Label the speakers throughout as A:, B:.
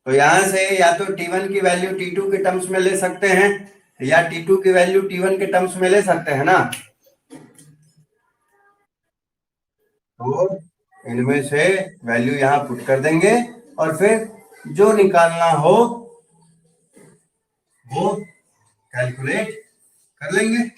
A: तो यहां से या तो T1 की वैल्यू T2 के टर्म्स में ले सकते हैं या T2 की वैल्यू T1 के टर्म्स में ले सकते हैं ना। तो इनमें से वैल्यू यहां पुट कर देंगे और फिर जो निकालना हो वो कैलकुलेट कर लेंगे।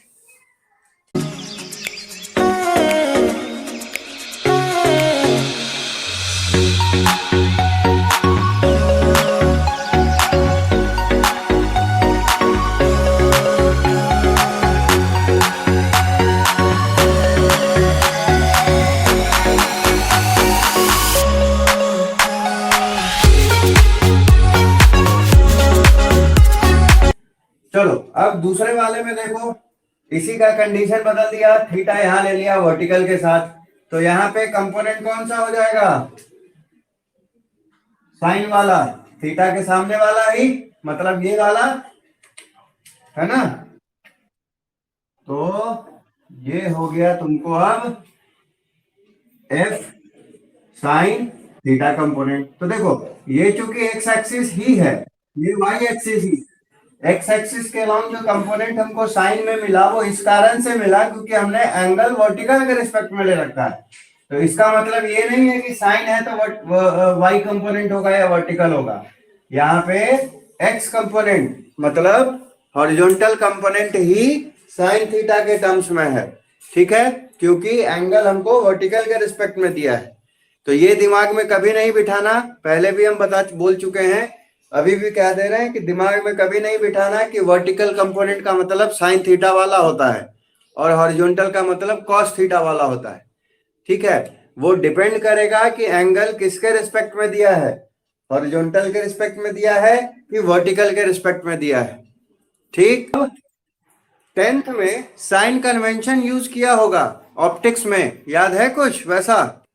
A: चलो अब दूसरे वाले में देखो, इसी का कंडीशन बदल दिया, थीटा यहां ले लिया वर्टिकल के साथ, तो यहाँ पे कंपोनेंट कौन सा हो जाएगा, साइन वाला, थीटा के सामने वाला ही, मतलब ये वाला है ना। तो ये हो गया तुमको अब एफ साइन थीटा कंपोनेंट। तो देखो ये चूंकि एक्स एक्सिस ही है, ये वाई एक्सिस ही, एक्स एक्सिस के अलॉन्ग जो कंपोनेंट हमको साइन में मिला वो इस कारण से मिला क्योंकि हमने एंगल वर्टिकल के रिस्पेक्ट में ले रखा है। तो इसका मतलब ये नहीं है कि साइन है तो वाई कंपोनेंट होगा या वर्टिकल होगा। यहाँ पे एक्स कंपोनेंट मतलब हॉरिजॉन्टल कंपोनेंट ही साइन थीटा के टर्म्स में है, ठीक है, क्योंकि एंगल हमको वर्टिकल के रिस्पेक्ट में दिया है। तो ये दिमाग में कभी नहीं बिठाना, पहले भी हम बोल चुके हैं, अभी भी कह दे रहे हैं कि दिमाग में कभी नहीं बिठाना कि वर्टिकल कंपोनेंट का मतलब साइन थीटा वाला होता है और हॉरिजॉन्टल का मतलब कॉस थीटा वाला होता है, ठीक है। वो डिपेंड करेगा कि एंगल किसके रिस्पेक्ट में दिया है, हॉरिजॉन्टल के रिस्पेक्ट में दिया है कि वर्टिकल के रिस्पेक्ट में दिया है, ठीक। 10th में साइन कन्वेंशन यूज किया होगा ऑप्टिक्स में, याद है कुछ वैसा,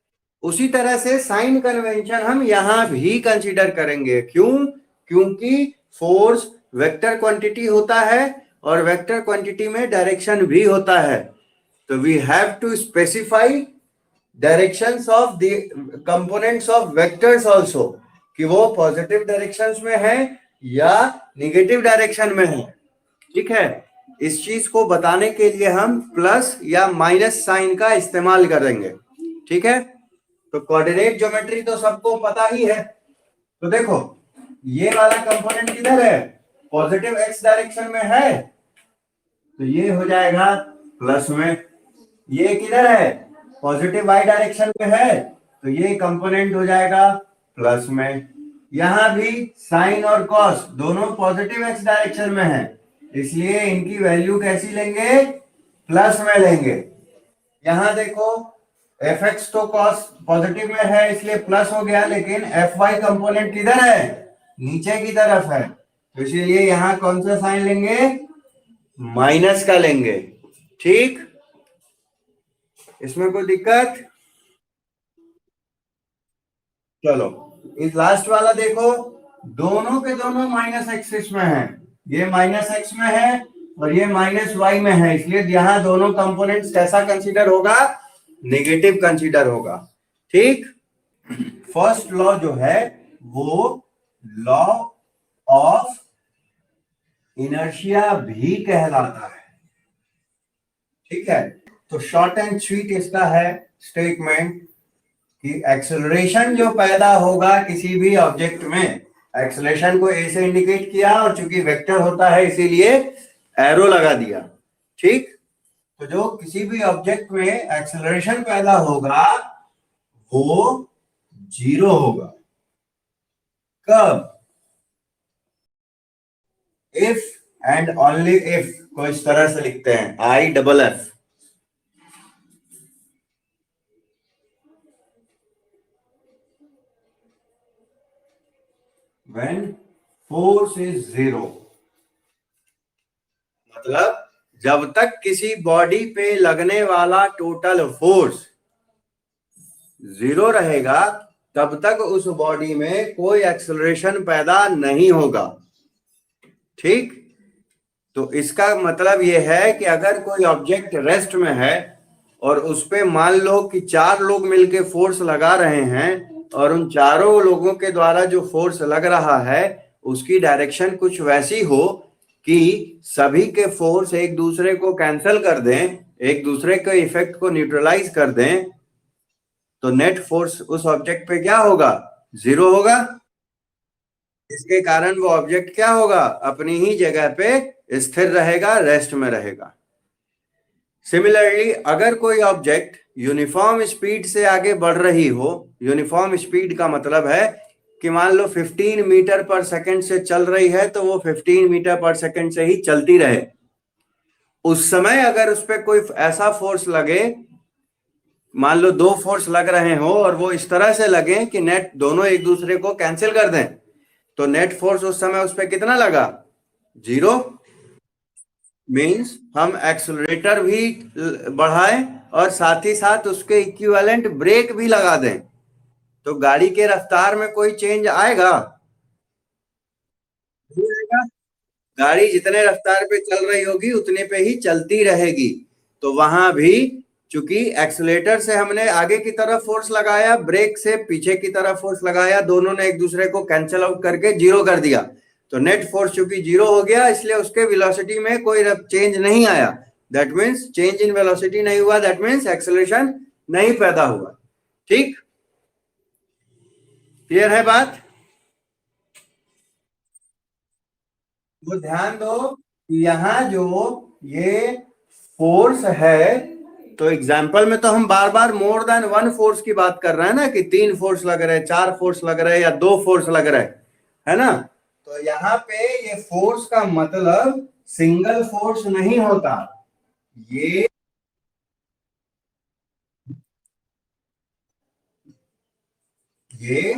A: उसी तरह से साइन कन्वेंशन हम यहां भी कंसीडर करेंगे। क्यों? क्योंकि फोर्स वेक्टर क्वांटिटी होता है और वेक्टर क्वांटिटी में डायरेक्शन भी होता है। तो we have to specify directions of the components of vectors also, कि वो पॉजिटिव डायरेक्शंस में है या नेगेटिव डायरेक्शन में है, ठीक है। इस चीज को बताने के लिए हम प्लस या माइनस साइन का इस्तेमाल करेंगे, ठीक है। तो कोऑर्डिनेट ज्योमेट्री तो सबको पता ही है। तो देखो ये वाला कंपोनेंट किधर है, पॉजिटिव एक्स डायरेक्शन में है, तो ये हो जाएगा प्लस में। ये किधर है, पॉजिटिव वाई डायरेक्शन में है, तो ये कंपोनेंट हो जाएगा प्लस में। यहां भी साइन और कॉस दोनों पॉजिटिव एक्स डायरेक्शन में है, इसलिए इनकी वैल्यू कैसी लेंगे, प्लस में लेंगे। यहां देखो एफ एक्स तो कॉस पॉजिटिव में है इसलिए प्लस हो गया, लेकिन एफ वाई कंपोनेंट किधर है, नीचे की तरफ है, तो इसीलिए यहां कौन सा साइन लेंगे, माइनस का लेंगे, ठीक। इसमें कोई दिक्कत? चलो इस लास्ट वाला देखो, दोनों के दोनों माइनस एक्सिस में है, ये माइनस एक्स में है और ये माइनस वाई में है, इसलिए यहां दोनों कंपोनेंट्स कैसा कंसीडर होगा, नेगेटिव कंसीडर होगा, ठीक। फर्स्ट लॉ जो है वो लॉ ऑफ इनर्शिया भी कहलाता है, ठीक है। तो शॉर्ट एंड स्वीट इसका है स्टेटमेंट कि एक्सेलरेशन जो पैदा होगा किसी भी ऑब्जेक्ट में, एक्सेलरेशन को ए से इंडिकेट किया और चूंकि वेक्टर होता है इसीलिए एरो लगा दिया, ठीक। तो जो किसी भी ऑब्जेक्ट में एक्सेलरेशन पैदा होगा वो जीरो होगा, कब, इफ एंड ओनली इफ को इस तरह से लिखते हैं, I double F, when force is zero, मतलब जब तक किसी बॉडी पे लगने वाला टोटल फोर्स जीरो रहेगा तब तक उस बॉडी में कोई एक्सेलरेशन पैदा नहीं होगा, ठीक। तो इसका मतलब यह है कि अगर कोई ऑब्जेक्ट रेस्ट में है और उस पे मान लो कि 4 लोग मिलके फोर्स लगा रहे हैं और उन चारों लोगों के द्वारा जो फोर्स लग रहा है उसकी डायरेक्शन कुछ वैसी हो कि सभी के फोर्स एक दूसरे को कैंसिल कर दें, एक दूसरे के इफेक्ट को न्यूट्रलाइज कर दें, तो नेट फोर्स उस ऑब्जेक्ट पे क्या होगा? जीरो होगा। इसके कारण वो ऑब्जेक्ट क्या होगा? अपनी ही जगह पे स्थिर रहेगा, रेस्ट में रहेगा। सिमिलरली अगर कोई ऑब्जेक्ट यूनिफॉर्म स्पीड से आगे बढ़ रही हो, यूनिफॉर्म स्पीड का मतलब है कि मान लो 15 मीटर पर सेकंड से चल रही है तो वो 15 मीटर पर सेकंड से ही चलती रहे। उस समय अगर उस पर कोई ऐसा फोर्स लगे, मान लो दो फोर्स लग रहे हो और वो इस तरह से लगे कि नेट दोनों एक दूसरे को कैंसिल कर दें, तो नेट फोर्स उस समय उस पर कितना लगा? जीरो। मीन्स हम एक्सलरेटर भी बढ़ाएं और साथ ही साथ उसके इक्विवेलेंट ब्रेक भी लगा दें, तो गाड़ी के रफ्तार में कोई चेंज आएगा? नहीं आएगा। गाड़ी जितने रफ्तार पे चल रही होगी उतने पे ही चलती रहेगी। तो वहां भी चूंकि एक्सलेटर से हमने आगे की तरफ फोर्स लगाया, ब्रेक से पीछे की तरफ फोर्स लगाया, दोनों ने एक दूसरे को कैंसिल आउट करके जीरो कर दिया, तो नेट फोर्स चूंकि जीरो हो गया इसलिए उसके वेलोसिटी में कोई चेंज नहीं आया। That means change in velocity नहीं हुआ, दैट मीन्स एक्सेलरेशन नहीं पैदा हुआ। ठीक, क्लियर है बात? तो ध्यान दो कि यहाँ जो ये फोर्स है, तो एग्जाम्पल में तो हम बार बार मोर देन वन फोर्स की बात कर रहे हैं ना, कि 3 फोर्स लग रहे, 4 फोर्स लग रहे या 2 फोर्स लग रहे, है ना? तो यहाँ पे ये फोर्स का मतलब सिंगल फोर्स नहीं होता, ये ये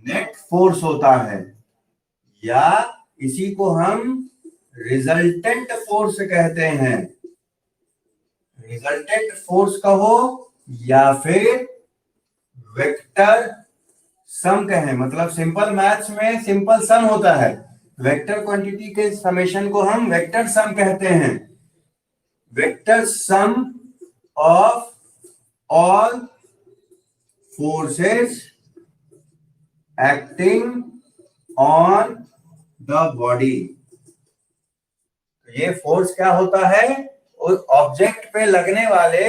A: नेट फोर्स होता है, या इसी को हम रिजल्टेंट फोर्स कहते हैं। रिजल्टेंट फोर्स कहो या फिर वेक्टर सम कहें, मतलब सिंपल मैथ्स में सिंपल सम होता है, वेक्टर क्वांटिटी के समेशन को हम वेक्टर सम कहते हैं। Vector sum of all forces acting on the body. ये फोर्स क्या होता है? उस ऑब्जेक्ट पे लगने वाले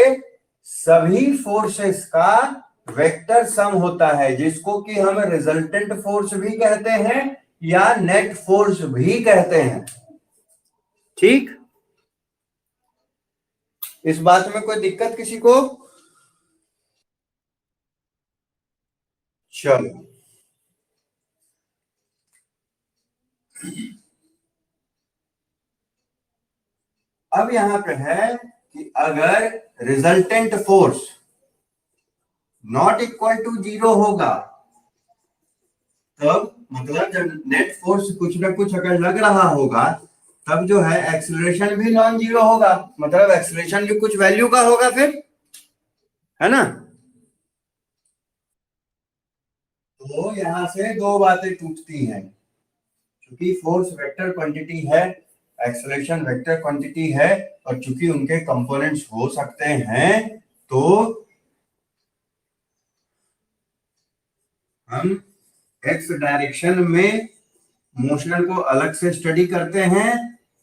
A: सभी फोर्सेस का वेक्टर सम होता है, जिसको कि हम रिजल्टेंट फोर्स भी कहते हैं या नेट फोर्स भी कहते हैं। ठीक, इस बात में कोई दिक्कत किसी को? चलो, अब यहां पे है कि अगर resultant force not equal to zero होगा, तब मतलब जब नेट फोर्स कुछ ना कुछ अगर लग रहा होगा, तब जो है एक्सीलरेशन भी नॉन जीरो होगा, मतलब एक्सीलरेशन भी कुछ वैल्यू का होगा फिर, है ना? तो यहां से दो बातें टूटती हैं, क्योंकि फोर्स वेक्टर क्वांटिटी है, एक्सीलरेशन वेक्टर क्वांटिटी है, और चूंकि उनके कंपोनेंट्स हो सकते हैं, तो हम एक्स डायरेक्शन में मोशन को अलग से स्टडी करते हैं,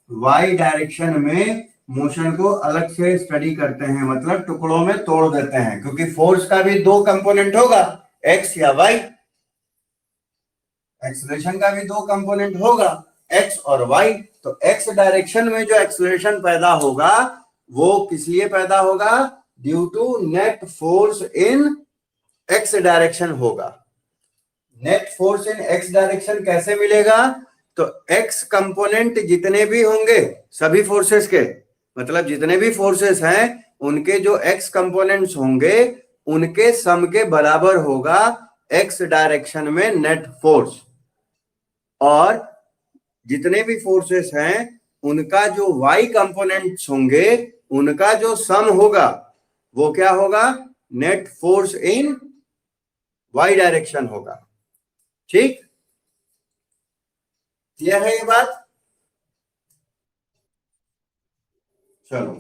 A: वाई डायरेक्शन में मोशन को अलग से स्टडी करते हैं, मतलब टुकड़ों में तोड़ देते हैं, क्योंकि फोर्स का भी दो कंपोनेंट होगा, एक्स या वाई। एक्सलेशन का भी दो कंपोनेंट होगा, एक्स और वाई। तो एक्स डायरेक्शन में जो एक्सलेशन पैदा होगा वो किस लिए पैदा होगा? Due to net force in X direction होगा। Net force in X direction कैसे मिलेगा? तो एक्स कंपोनेंट जितने भी होंगे सभी फोर्सेस के, मतलब जितने भी फोर्सेस हैं उनके जो एक्स कंपोनेंट्स होंगे उनके सम के बराबर होगा एक्स डायरेक्शन में नेट फोर्स, और जितने भी फोर्सेस हैं उनका जो वाई कंपोनेंट्स होंगे उनका जो सम होगा वो क्या होगा? Net force in Y direction होगा। ठीक, क्लियर है ये बात? चलो,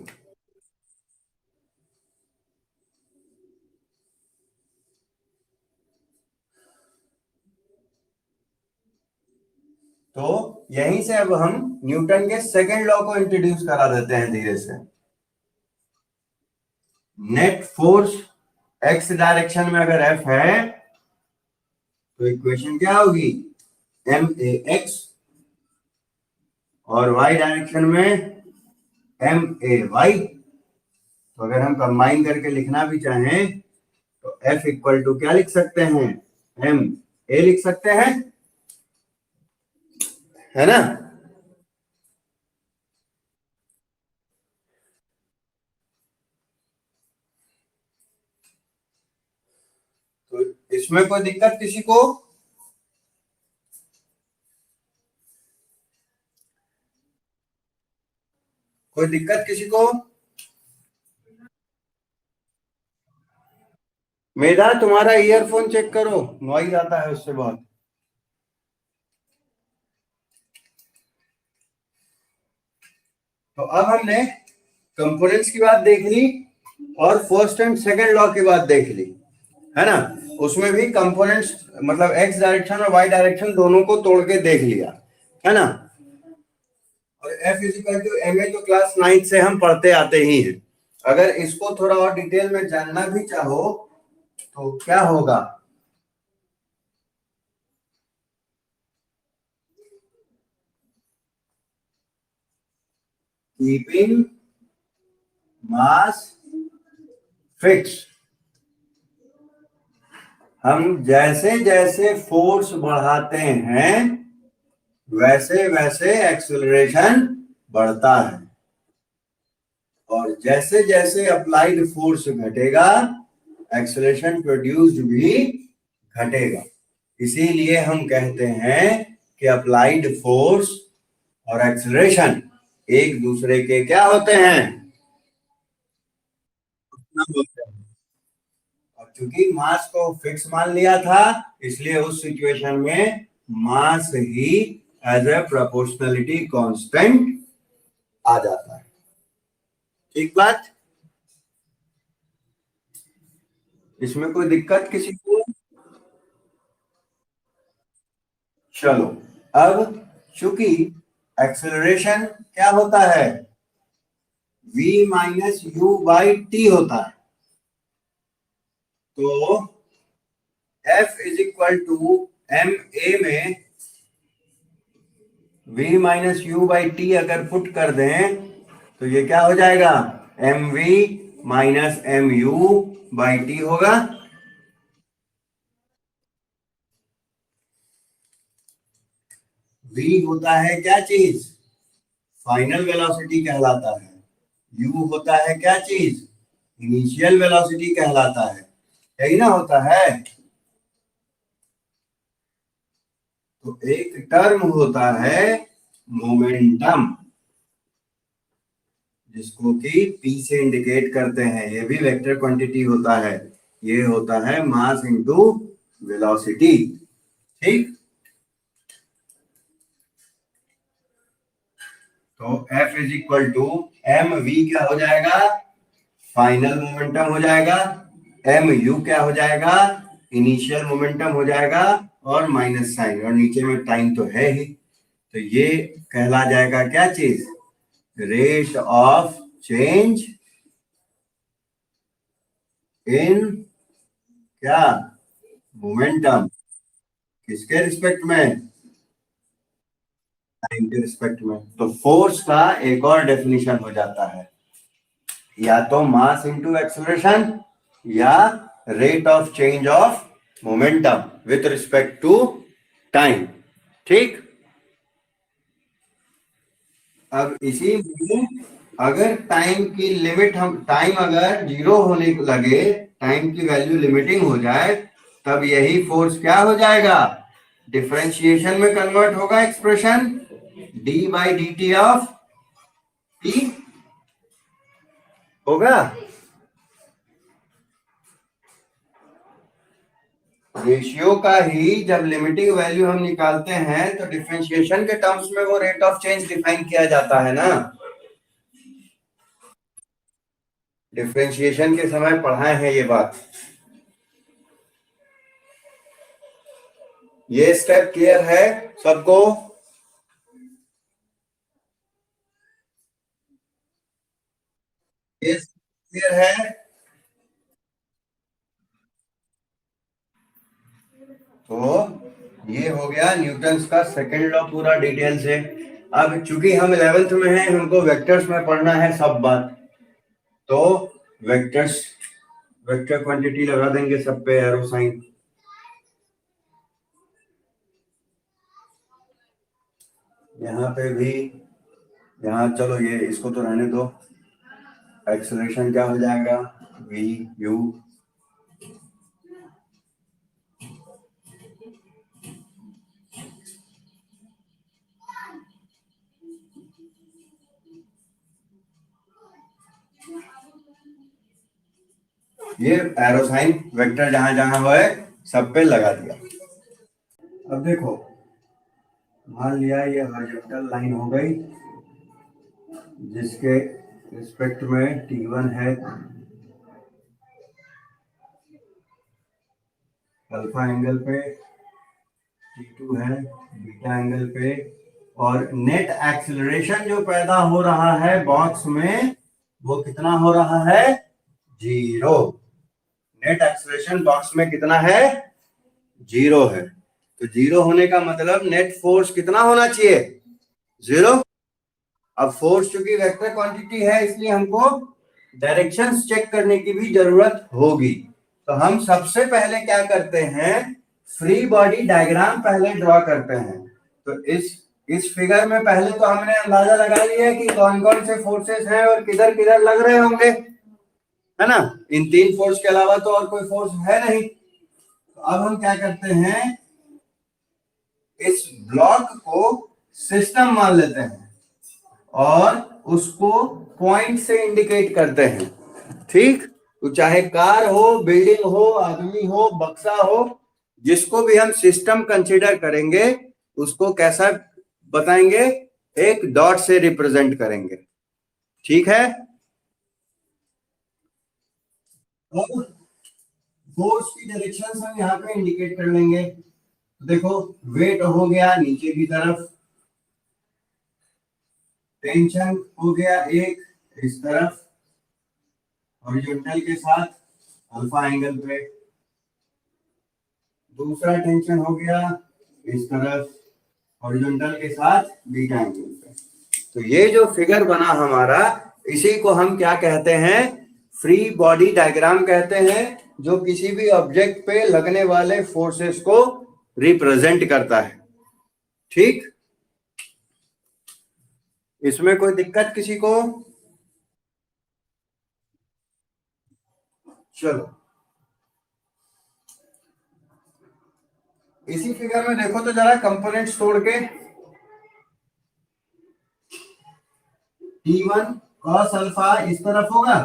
A: तो यहीं से अब हम न्यूटन के सेकंड लॉ को इंट्रोड्यूस करा देते हैं धीरे से। नेट फोर्स एक्स डायरेक्शन में अगर एफ है तो इक्वेशन क्या होगी, एम ए एक्स, और वाई डायरेक्शन में एम ए वाई। तो अगर हम कंबाइन करके लिखना भी चाहें तो एफ इक्वल टू क्या लिख सकते हैं, एम ए लिख सकते हैं, है ना। तो इसमें कोई दिक्कत किसी को, कोई दिक्कत किसी को? मेधा तुम्हारा ईयरफोन चेक करो, नॉइज आता है उससे बहुत। तो अब हमने कंपोनेंट्स की बात देख ली और फर्स्ट एंड सेकंड लॉ की बात देख ली, है ना। उसमें भी कंपोनेंट्स मतलब एक्स डायरेक्शन और वाई डायरेक्शन दोनों को तोड़ के देख लिया, है ना। और F is equal to M A तो क्लास 9 से हम पढ़ते आते ही हैं। अगर इसको थोड़ा और डिटेल में जानना भी चाहो तो क्या होगा, कीपिंग मास फिक्स। हम जैसे जैसे फोर्स बढ़ाते हैं वैसे वैसे एक्सेलरेशन बढ़ता है, और जैसे जैसे अप्लाइड फोर्स घटेगा एक्सेलरेशन प्रोड्यूस्ड भी घटेगा। इसीलिए हम कहते हैं कि अप्लाइड फोर्स और एक्सेलरेशन एक दूसरे के क्या होते हैं, होते हैं। और चूंकि मास को फिक्स मान लिया था इसलिए उस सिचुएशन में मास ही एज ए प्रोपोर्शनलिटी कांस्टेंट आ जाता है। ठीक बात, इसमें कोई दिक्कत किसी को? चलो, अब चूंकि एक्सेलरेशन क्या होता है, v minus U by T होता है, तो F is equal to M A में v minus U by T अगर पुट कर दें तो ये क्या हो जाएगा, M V minus M U by T होगा। v होता है क्या चीज, फाइनल वेलोसिटी कहलाता है। u होता है क्या चीज, इनिशियल वेलोसिटी कहलाता है, यही ना होता है। तो एक टर्म होता है मोमेंटम, जिसको कि p से इंडिकेट करते हैं, ये भी वेक्टर क्वांटिटी होता है, ये होता है मास इनटू वेलोसिटी। ठीक, तो F is equal to M V क्या हो जाएगा, फाइनल मोमेंटम हो जाएगा, एम यू क्या हो जाएगा, इनिशियल मोमेंटम हो जाएगा, और माइनस साइन, और नीचे में टाइम तो है ही, तो ये कहला जाएगा क्या चीज, रेट ऑफ चेंज इन क्या, मोमेंटम, किसके रिस्पेक्ट में, टाइम के रिस्पेक्ट में। तो फोर्स का एक और डेफिनेशन हो जाता है, या तो मास इनटू एक्सेलरेशन या rate of change of momentum with respect to time. ठीक, अब इसी में अगर टाइम की लिमिट, हम टाइम अगर जीरो होने लगे, टाइम की वैल्यू लिमिटिंग हो जाए, तब यही फोर्स क्या हो जाएगा, डिफरेंशिएशन में कन्वर्ट होगा, expression D by D T of T होगा। रेशियो का ही जब लिमिटिंग वैल्यू हम निकालते हैं तो डिफरेंशिएशन के टर्म्स में वो रेट ऑफ चेंज डिफाइन किया जाता है ना। डिफरेंशिएशन के समय पढ़ाए हैं ये बात। ये स्टेप क्लियर है सबको? ये क्लियर है? तो ये हो गया न्यूटन्स का सेकंड लॉ पूरा डिटेल से। अब चूंकि हम 11th में हैं, हमको वेक्टर्स में पढ़ना है सब बात, तो वेक्टर्स, वेक्टर क्वांटिटी लगा देंगे सब पे एरो साइन। यहाँ पे भी, यहाँ चलो ये इसको तो रहने दो। एक्सेलरेशन क्या हो जाएगा, वी यू, ये एरो साइन वेक्टर जहां जहां है सब पे लगा दिया। अब देखो, मान लिया ये हॉरिजॉन्टल लाइन हो गई जिसके रिस्पेक्ट में T1 है अल्फा एंगल पे, T2 है बीटा एंगल पे, और नेट एक्सेलरेशन जो पैदा हो रहा है बॉक्स में वो कितना हो रहा है, 0। नेट एक्सेलरेशन बॉक्स में कितना है, 0 है। तो 0 होने का मतलब नेट फोर्स कितना होना चाहिए, 0। अब फोर्स चूंकि वेक्टर क्वांटिटी है इसलिए हमको डायरेक्शंस चेक करने की भी जरूरत होगी। तो हम सबसे पहले क्या करते हैं, फ्री बॉडी डायग्राम पहले ड्रॉ करते हैं। तो इस फिगर में पहले तो हमने अंदाजा लगा लिया है कि कौन कौन से फोर्सेस हैं और किधर किधर लग रहे होंगे, है ना। इन तीन फोर्स के अलावा तो और कोई फोर्स है नहीं। तो अब हम क्या करते हैं, इस ब्लॉक को सिस्टम मान लेते हैं और उसको पॉइंट से इंडिकेट करते हैं, ठीक। तो चाहे कार हो, बिल्डिंग हो, आदमी हो, बक्सा हो, जिसको भी हम सिस्टम कंसीडर करेंगे उसको कैसा बताएंगे, एक डॉट से रिप्रेजेंट करेंगे, ठीक है। और फोर्स की डायरेक्शन हम यहाँ पे इंडिकेट कर लेंगे। तो देखो, वेट हो गया नीचे की तरफ, टेंशन हो गया एक इस तरफ हॉरिजॉन्टल के साथ अल्फा एंगल पे, दूसरा टेंशन हो गया इस तरफ हॉरिजॉन्टल के साथ बीटा एंगल पे। तो ये जो फिगर बना हमारा, इसी को हम क्या कहते हैं, फ्री बॉडी डायग्राम कहते हैं, जो किसी भी ऑब्जेक्ट पे लगने वाले फोर्सेस को रिप्रेजेंट करता है, ठीक। इसमें कोई दिक्कत किसी को, चलो इसी फिगर में देखो तो जरा कंपोनेंट्स तोड़ के, T1 cos अल्फा इस तरफ होगा,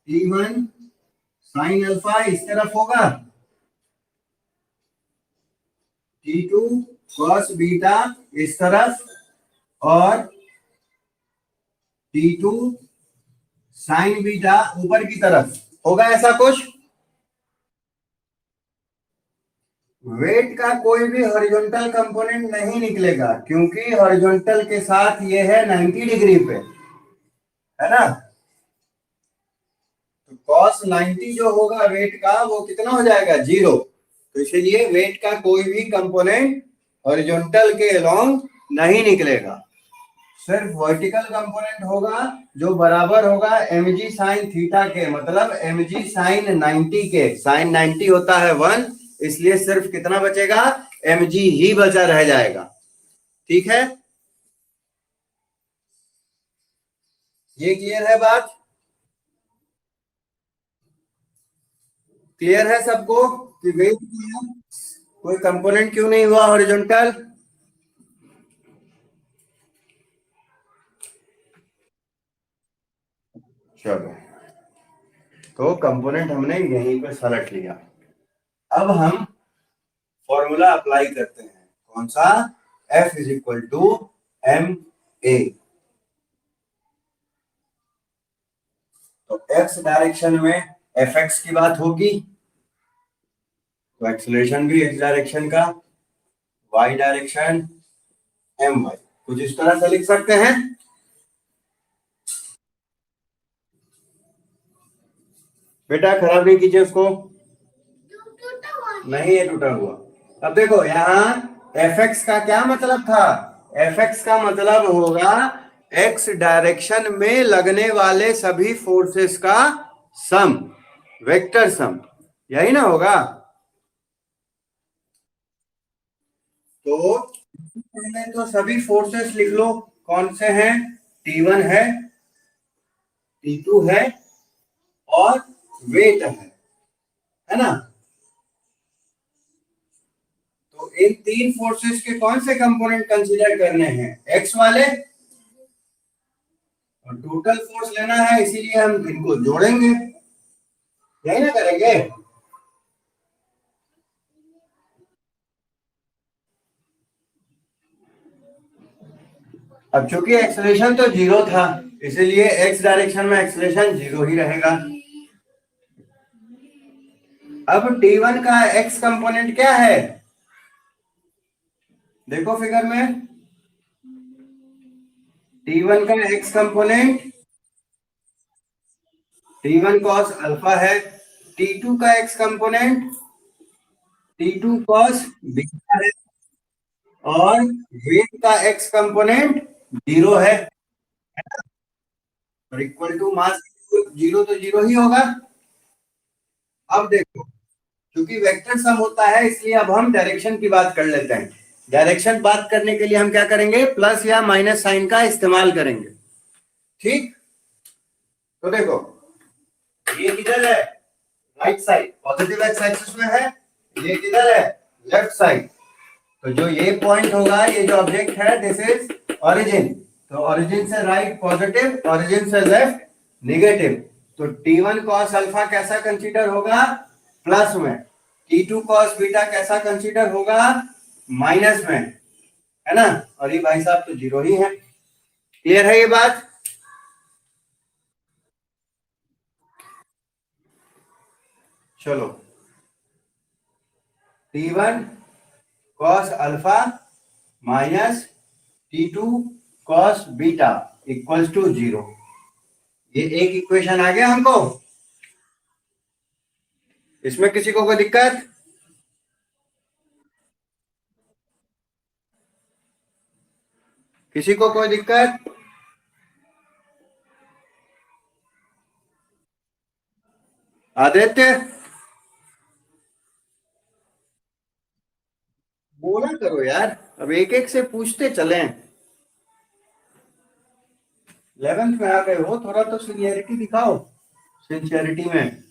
A: T1 sin अल्फा इस तरफ होगा, T2 cos बीटा इस तरफ, और T2 sin बीटा ऊपर की तरफ होगा, ऐसा कुछ। वेट का कोई भी हॉरिजॉन्टल कंपोनेंट नहीं निकलेगा क्योंकि हॉरिजॉन्टल के साथ ये है 90 डिग्री पे, है ना। तो cos 90 जो होगा वेट का वो कितना हो जाएगा, 0। तो इसलिए वेट का कोई भी कंपोनेंट हॉरिजॉन्टल के अलोंग नहीं निकलेगा, सिर्फ वर्टिकल कंपोनेंट होगा जो बराबर होगा mg sin थीटा के, मतलब mg sin 90 के। sin 90 होता है 1, इसलिए सिर्फ कितना बचेगा, mg ही बचा रह जाएगा, ठीक है। ये क्लियर है बात, क्लियर है सबको कि वेट कोई कंपोनेंट क्यों नहीं हुआ हॉरिजॉन्टल। चलो, तो कंपोनेंट हमने यहीं पे सेलेक्ट लिया। अब हम फॉर्मूला अप्लाई करते हैं, कौन सा, F is equal to M A. तो एक्स डायरेक्शन में एफ एक्स की बात होगी, तो एक्सेलरेशन भी एक्स डायरेक्शन का, वाई डायरेक्शन एम वाई। कुछ इस तरह से लिख सकते हैं। बेटा खराब नहीं कीजिए उसको, नहीं है टूटा हुआ। अब देखो यहाँ एफ एक्स का क्या मतलब था, एफ एक्स का मतलब होगा एक्स डायरेक्शन में लगने वाले सभी फोर्सेस का सम, वेक्टर सम, यही ना होगा। तो पहले तो सभी फोर्सेस लिख लो, कौन से हैं, T1 है, T2 है और वेट है ना। तो इन तीन फोर्सेस के कौन से कंपोनेंट कंसीडर करने हैं, एक्स वाले, और टोटल फोर्स लेना है, इसीलिए हम इनको जोड़ेंगे, यही ना करेंगे। अब चूंकि एक्सेलरेशन तो जीरो था, इसीलिए एक्स डायरेक्शन में एक्सेलरेशन जीरो ही रहेगा। अब T1 का एक्स कंपोनेंट क्या है, देखो फिगर में, T1 का x component T1 cos alpha है, T2 का x component T2 cos beta है, और वेट का एक्स कंपोनेंट जीरो है, और इक्वल टू मास जीरो, तो जीरो ही होगा। अब देखो, क्योंकि वेक्टर सम होता है इसलिए अब हम डायरेक्शन की बात कर लेते हैं। डायरेक्शन बात करने के लिए हम क्या करेंगे, प्लस या माइनस साइन का इस्तेमाल करेंगे, ठीक। तो देखो ये किधर है, right side, positive x axis में है, ये किधर है, लेफ्ट साइड। तो जो ये पॉइंट होगा, ये जो ऑब्जेक्ट है, दिस इज ओरिजिन। तो ओरिजिन से राइट पॉजिटिव, ओरिजिन से लेफ्ट निगेटिव। तो T1 cos अल्फा कैसा कंसीडर होगा, प्लस में। T2 cos बीटा कैसा कंसीडर होगा, माइनस में, है ना। और ये भाई साहब तो जीरो ही है, क्लियर है ये बात। चलो, T1 cos alpha minus T2 cos beta equals to zero. ये एक इक्वेशन आ गया हमको, इसमें किसी को कोई दिक्कत, किसी को कोई दिक्कत, आदित्य बोला करो यार, अब एक एक से पूछते चलें, 11th में आ गए हो, थोड़ा तो सीनियरिटी दिखाओ, सिंसियरिटी में।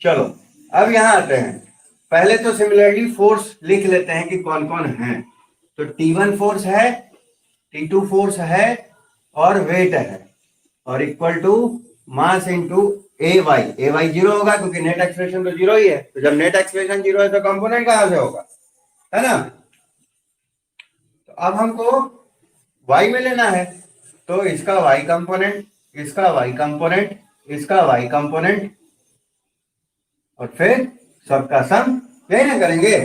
A: चलो अब यहां आते हैं, पहले तो सिमिलरली फोर्स लिख लेते हैं कि कौन कौन है। तो T1 फोर्स है, T2 फोर्स है, और वेट है, और equal to mass into A Y zero होगा, क्योंकि नेट एक्सप्रेशन तो जीरो ही है। तो जब नेट एक्सप्रेशन जीरो है तो कंपोनेंट कहां से होगा, है ना। तो अब हमको y में लेना है, तो इसका y कंपोनेंट, इसका y कंपोनेंट, इसका y कंपोनेंट, और फिर सबका सम, यही ना करेंगे।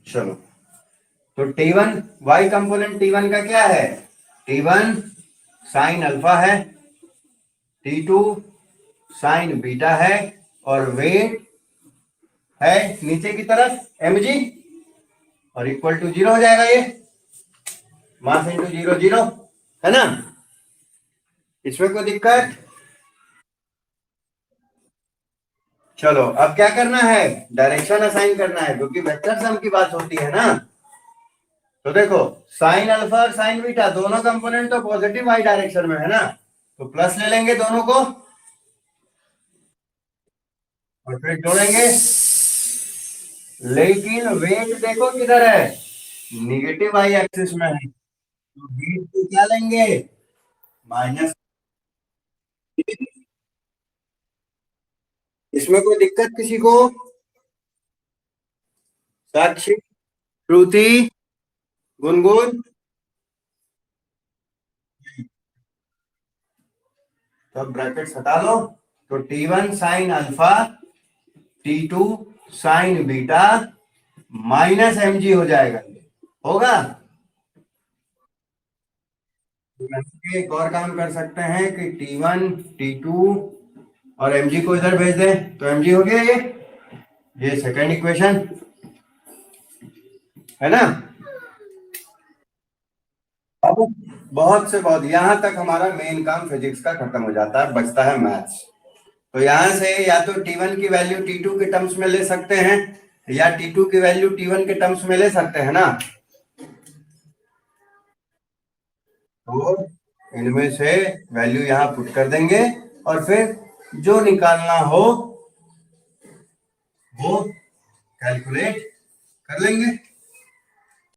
A: चलो, तो T1 y कंपोनेंट T1 का क्या है, T1 साइन अल्फा है, T2 साइन बीटा है, और वेट है नीचे की तरफ mg, और इक्वल टू जीरो हो जाएगा ये, मास इंटू जीरो जीरो, है ना। इसमें कोई दिक्कत, चलो अब क्या करना है, डायरेक्शन असाइन करना है, क्योंकि वेक्टर सम की बात होती है ना। तो देखो साइन अल्फा और साइन बीटा दोनों कंपोनेंट तो पॉजिटिव वाई डायरेक्शन में है ना, तो प्लस ले लेंगे दोनों को, और फिर जोड़ेंगे। लेकिन वेट देखो किधर है, निगेटिव वाई एक्सिस में है, तो वेट को क्या लेंगे, माइनस। इसमें कोई दिक्कत किसी को, साक्षी, श्रुति, गुनगुन, तो ब्रैकेट हटा लो। तो T1 sine alpha, T2 sign beta minus mg हो जाएगा, होगा। एक और काम कर सकते हैं कि T1 T2 और mg को इधर भेज दें तो mg हो गया ये सेकंड इक्वेशन है ना। अब बहुत से बहुत यहां तक हमारा मेन काम फिजिक्स का खत्म हो जाता है, बचता है मैथ्स। तो यहां से या तो T1 की वैल्यू T2 के टर्म्स में ले सकते हैं या T2 की वैल्यू T1 के टर्म्स में ले सकते हैं ना। तो इनमें से वैल्यू यहां पुट कर देंगे और फिर जो निकालना हो वो कैलकुलेट कर लेंगे।